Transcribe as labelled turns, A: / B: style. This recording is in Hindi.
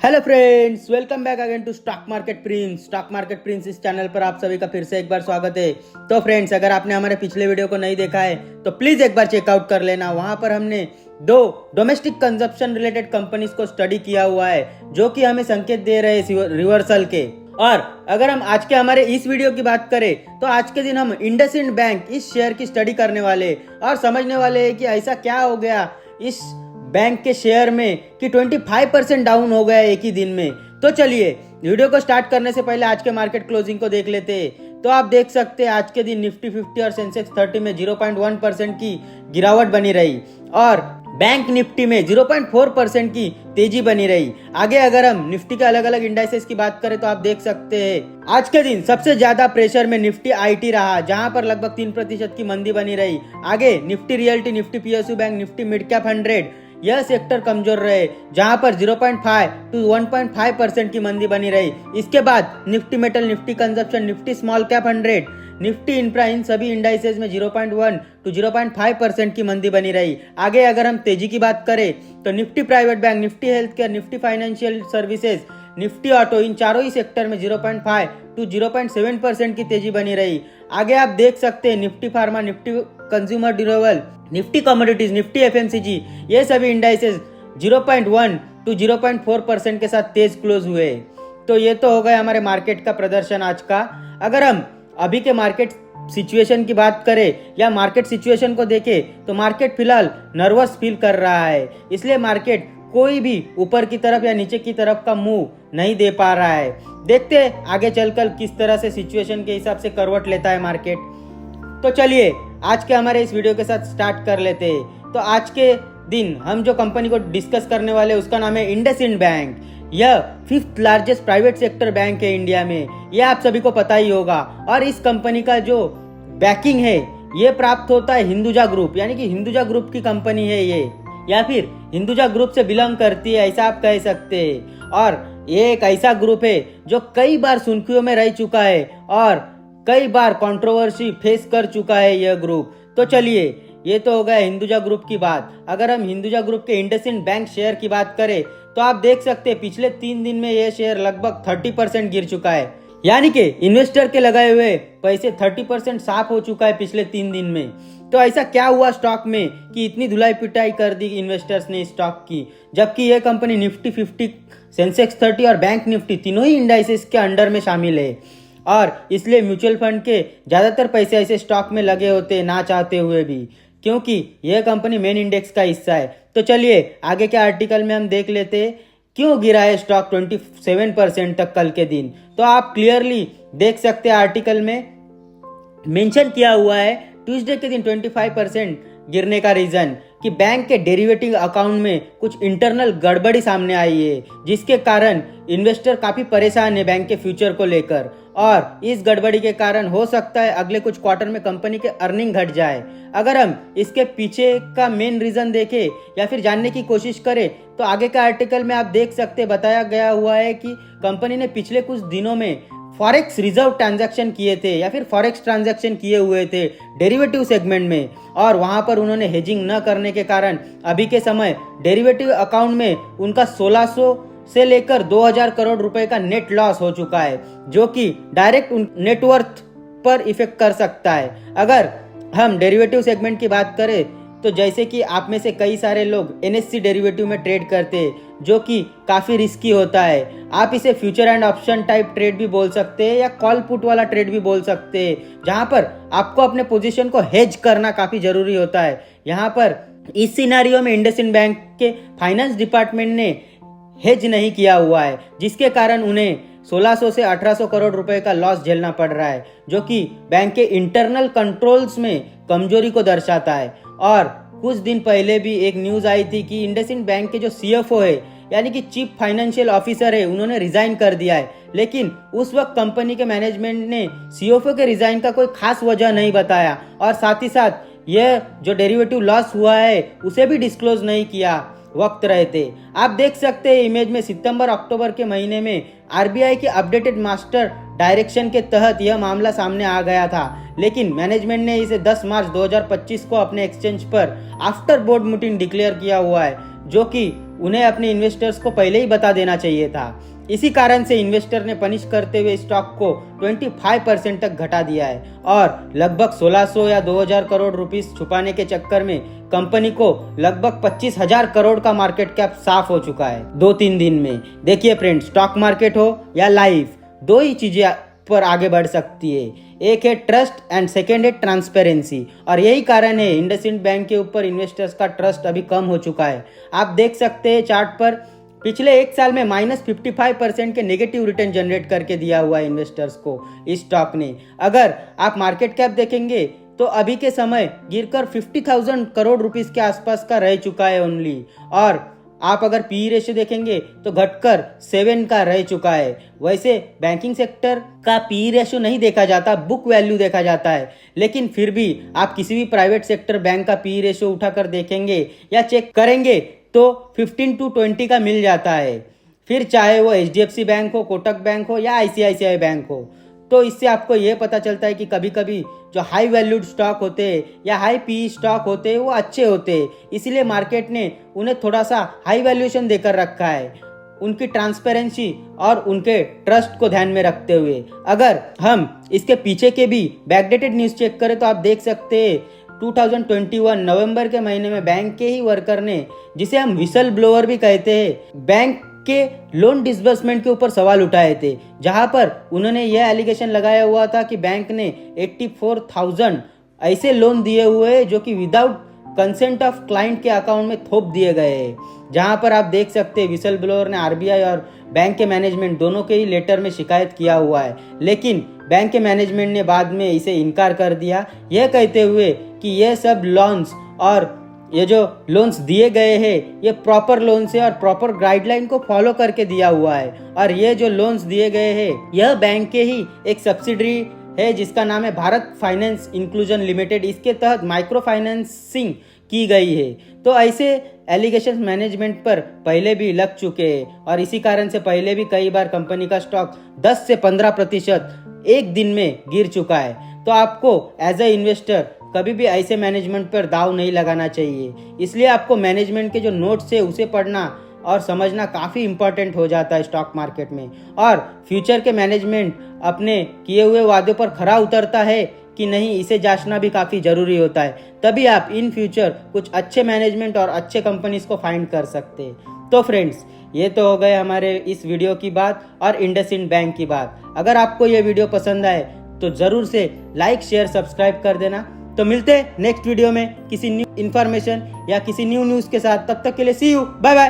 A: Hello friends, welcome back again to stock market Prince इस चैनल पर आप सभी का फिर से एक बार स्वागत है। तो फ्रेंड्स, अगर आपने हमारे पिछले वीडियो को नहीं देखा है तो प्लीज एक बार चेकआउट कर लेना। वहां पर हमने दो डोमेस्टिक कंजप्शन रिलेटेड कंपनीज को स्टडी किया हुआ है जो कि हमें संकेत दे रहे हैं रिवर्सल के। और अगर हम आज के हमारे इस वीडियो की बात करें तो आज के दिन हम इंडसइंड बैंक इस शेयर की स्टडी करने वाले और समझने वाले हैं कि ऐसा क्या हो गया इस बैंक के शेयर में कि 25% डाउन हो गया एक ही दिन में। तो चलिए वीडियो को स्टार्ट करने से पहले आज के मार्केट क्लोजिंग को देख लेते हैं। तो आप देख सकते हैं आज के दिन निफ्टी 50 और सेंसेक्स 30 में 0.1% की गिरावट बनी रही और बैंक निफ्टी में 0.4% की तेजी बनी रही। आगे अगर हम निफ्टी के अलग अलग इंडाइसेस की बात करें तो आप देख सकते हैं आज के दिन सबसे ज्यादा प्रेशर में निफ्टी आईटी रहा, जहां पर लगभग 3% की मंदी बनी रही। आगे Nifty realty, Nifty PSU bank, Nifty mid cap 100 यह सेक्टर कमजोर रहे, जहां पर 0.5 to 1.5% की मंदी बनी रही। इसके बाद Nifty metal, Nifty consumption, Nifty small cap 100, Nifty infra, इन सभी इंडाइसेस में 0.1 to 0.5% की मंदी बनी रही। आगे अगर हम तेजी की बात करें तो Nifty private bank, Nifty health care, Nifty financial services, Nifty auto, इन चारों ही सेक्टर में 0.5 to 0.7% की तेजी बनी रही। आगे आप देख सकते हैं Nifty pharma, Nifty consumer durable, Nifty commodities, Nifty FMCG, ये सभी इंडाइसेस 0.1 to 0.4% के साथ तेज क्लोज हुए। तो ये तो हो गया हमारे मार्केट का प्रदर्शन आज का। अगर हम अभी के मार्केट सिचुएशन की बात करें या मार्केट सिचुएशन को देखें तो मार्केट फिलहाल नर्वस फील कर रहा है, इसलिए मार्केट कोई भी ऊपर की तरफ या नीचे की तरफ का मूव नहीं दे पा रहा है। देखते हैं आगे चलकर किस तरह से सिचुएशन के हिसाब से करवट लेता है मार्केट। तो चलिए आज के हमारे इस वीडियो के साथ स्टार्ट कर लेते हैं। तो आज के दिन हम जो कंपनी को डिस्कस करने वाले उसका नाम है इंडसइंड बैंक। यह 5th largest private sector bank है इंडिया में, यह आप सभी को पता ही होगा। और इस कंपनी का जो बैकिंग है ये प्राप्त होता है हिंदुजा ग्रुप, यानी कि हिंदुजा ग्रुप की कंपनी है ये, या फिर हिंदुजा ग्रुप से बिलोंग करती है, ऐसा आप कह सकते हैं। और ये एक ऐसा ग्रुप है जो कई बार सुर्खियों में रह चुका है और कई बार कंट्रोवर्सी फेस कर चुका है यह ग्रुप। तो चलिए ये तो हो गया हिंदुजा ग्रुप की बात। अगर हम हिंदुजा ग्रुप के इंडसइंड बैंक शेयर की बात करें तो आप देख सकते हैं पिछले 3 दिन में यह शेयर लगभग 30% गिर चुका है, यानी कि इन्वेस्टर के लगाए हुए पैसे 30% साफ हो चुका है पिछले 3 दिन में। तो ऐसा क्या हुआ स्टॉक में कि इतनी धुलाई पिटाई कर दी इन्वेस्टर्स ने स्टॉक की, जबकि यह कंपनी निफ्टी 50, सेंसेक्स 30 और बैंक निफ्टी तीनों ही इंडाइसेस के अंडर में शामिल है। और इसलिए म्यूचुअल फंड के ज्यादातर पैसे ऐसे स्टॉक में लगे होते ना चाहते हुए भी, क्योंकि यह कंपनी मेन इंडेक्स का हिस्सा है। तो चलिए आगे के आर्टिकल में हम देख लेते हैं क्यों गिरा है स्टॉक 27% तक कल के दिन। तो आप क्लियरली देख सकते हैं आर्टिकल में मेंशन किया हुआ है ट्यूसडे के दिन 25% गिरने का रीजन कि बैंक के डेरिवेटिव अकाउंट में कुछ इंटरनल गड़बड़ी सामने आई है, जिसके कारण इन्वेस्टर काफी परेशान है बैंक के फ्यूचर को लेकर। और इस गड़बड़ी के कारण हो सकता है अगले कुछ क्वार्टर में कंपनी के अर्निंग घट जाए। अगर हम इसके पीछे का मेन रीजन देखें या फिर जानने की कोशिश करें तो आगे का आर्टिकल में आप देख सकते बताया गया हुआ है कि कंपनी ने पिछले कुछ दिनों में फॉरेक्स रिजर्व ट्रांजैक्शन किए थे या फिर फॉरेक्स ट्रांजैक्शन किए हुए थे डेरिवेटिव सेगमेंट में, और वहां पर उन्होंने हेजिंग न करने के कारण अभी के समय डेरिवेटिव अकाउंट में उनका 1600 से लेकर 2000 करोड़ रुपए का नेट लॉस हो चुका है, जो कि डायरेक्ट नेटवर्थ पर इफेक्ट कर सकता है। अगर हम डेरिवेटिव सेगमेंट की बात करें तो जैसे कि आप में से कई सारे लोग एनएससी डेरिवेटिव में ट्रेड करते हैं, जो कि काफी रिस्की होता है। आप इसे future and option type trade भी बोल सकते हैं या कॉल पुट वाला ट्रेड भी बोल सकते हैं, जहां पर आपको अपने पोजीशन को हेज करना काफी जरूरी होता है। यहाँ पर इस सिनेरियो में इंडसइंड बैंक के फाइनेंस डिपार्टमेंट ने हेज नहीं किया हुआ है, जिसके कारण उन्हें 1600 से 1800 करोड़ रुपए का लॉस झेलना पड़ रहा है, जो कि बैंक के इंटरनल कंट्रोल्स में कमजोरी को दर्शाता है। और कुछ दिन पहले भी एक न्यूज आई थी कि इंडसइंड बैंक के जो सीएफओ है, यानी कि चीफ फाइनेंशियल ऑफिसर है, उन्होंने रिजाइन कर दिया है। लेकिन उस वक्त कंपनी के मैनेजमेंट ने सीएफओ के रिजाइन का कोई खास वजह नहीं बताया, और साथ ही साथ यह जो डेरिवेटिव लॉस हुआ है उसे भी डिस्क्लोज नहीं किया वक्त रहते। आप देख सकते हैं इमेज में सितंबर अक्टूबर के महीने में आरबीआई के अपडेटेड मास्टर डायरेक्शन के तहत यह मामला सामने आ गया था, लेकिन मैनेजमेंट ने इसे 10 मार्च 2025 को अपने एक्सचेंज पर आफ्टर बोर्ड मीटिंग डिक्लेयर किया हुआ है, जो कि उन्हें अपने इन्वेस्टर्स को पहले ही बता देना चाहिए था। इसी कारण से इन्वेस्टर ने पनिश करते हुए स्टॉक को 25% तक घटा दिया है और लगभग 1600 या 2000 करोड़ रुपीस छुपाने के चक्कर में कंपनी को लगभग 25,000 करोड़ का मार्केट कैप साफ हो चुका है 2-3 दिन में। देखिए फ्रेंड्स, स्टॉक मार्केट हो या लाइफ, दो ही चीजें पर आगे बढ़ सकती है, एक है ट्रस्ट एंड सेकेंड है ट्रांसपेरेंसी। और यही कारण है इंडसइंड बैंक के ऊपर इन्वेस्टर्स का ट्रस्ट अभी कम हो चुका है। आप देख सकते हैं चार्ट पर, पिछले एक साल में -55% के नेगेटिव रिटर्न जनरेट करके दिया हुआ है इन्वेस्टर्स को इस स्टॉक ने। अगर आप मार्केट कैप देखेंगे तो अभी के समय गिरकर 50,000 करोड़ रुपीस के आसपास का रह चुका है ओनली। और आप अगर पी रेशियो देखेंगे तो घटकर 7 का रह चुका है। वैसे बैंकिंग सेक्टर का पी रेशियो नहीं देखा जाता, बुक वैल्यू देखा जाता है, लेकिन फिर भी आप किसी भी प्राइवेट सेक्टर बैंक का पी रेशियो उठाकर देखेंगे या चेक करेंगे तो 15-20 का मिल जाता है। फिर चाहे वो HDFC बैंक हो, कोटक बैंक हो या ICICI बैंक हो। तो इससे आपको ये पता चलता है कि कभी कभी जो हाई वैल्यूड स्टॉक होते हैं या हाई पी स्टॉक होते हैं वो अच्छे होते हैं, इसलिए मार्केट ने उन्हें थोड़ा सा हाई वैल्यूएशन देकर रखा है, उनकी ट्रांसपेरेंसी और उनके ट्रस्ट को ध्यान में रखते हुए। अगर हम इसके पीछे के भी बैकडेटेड न्यूज चेक करें तो आप देख सकते हैं 2021 नवंबर के महीने में बैंक के ही वर्कर ने, जिसे हम विसल ब्लोअर भी कहते हैं, बैंक के लोन डिसबर्समेंट के ऊपर सवाल उठाए थे, जहां पर उन्होंने यह एलिगेशन लगाया हुआ था कि बैंक ने 84,000 ऐसे लोन दिए हुए हैं जो कि विदाउट कंसेंट ऑफ क्लाइंट के अकाउंट में थोप दिए गए हैं। जहां पर आप देख सकते हैं विसल ब्लोअर ने RBI और बैंक के मैनेजमेंट दोनों के ही लेटर में शिकायत किया हुआ है, लेकिन बैंक के मैनेजमेंट ने बाद में इसे इनकार कर दिया, यह कहते हुए कि यह सब लोन्स और ये जो लोन्स दिए गए हैं ये प्रॉपर लोन्स है और प्रॉपर गाइडलाइन को फॉलो करके दिया हुआ है। और ये जो लोन्स दिए गए हैं यह बैंक के ही एक सब्सिडरी है जिसका नाम है भारत फाइनेंस इंक्लूजन लिमिटेड। इसके तहत माइक्रो फाइनेंसिंग की गई है। तो ऐसे एलिगेशन मैनेजमेंट पर पहले भी लग चुके हैं और इसी कारण से पहले भी कई बार कंपनी का स्टॉक 10 से 15% एक दिन में गिर चुका है। तो आपको एज ए इन्वेस्टर कभी भी ऐसे मैनेजमेंट पर दाव नहीं लगाना चाहिए। इसलिए आपको मैनेजमेंट के जो नोट्स है उसे पढ़ना और समझना काफ़ी इंपॉर्टेंट हो जाता है स्टॉक मार्केट में। और फ्यूचर के मैनेजमेंट अपने किए हुए वादों पर खरा उतरता है कि नहीं, इसे जांचना भी काफ़ी ज़रूरी होता है। तभी आप इन फ्यूचर कुछ अच्छे मैनेजमेंट और अच्छे कंपनीज को फाइंड कर सकते हैं। तो फ्रेंड्स, ये तो हो गए हमारे इस वीडियो की बात और इंडसइंड बैंक की बात। अगर आपको ये वीडियो पसंद आए तो ज़रूर से लाइक, शेयर, सब्सक्राइब कर देना। तो मिलते हैं नेक्स्ट वीडियो में किसी न्यू इन्फॉर्मेशन या किसी न्यू न्यूज़ के साथ। तब तक के लिए सी यू, बाय बाय।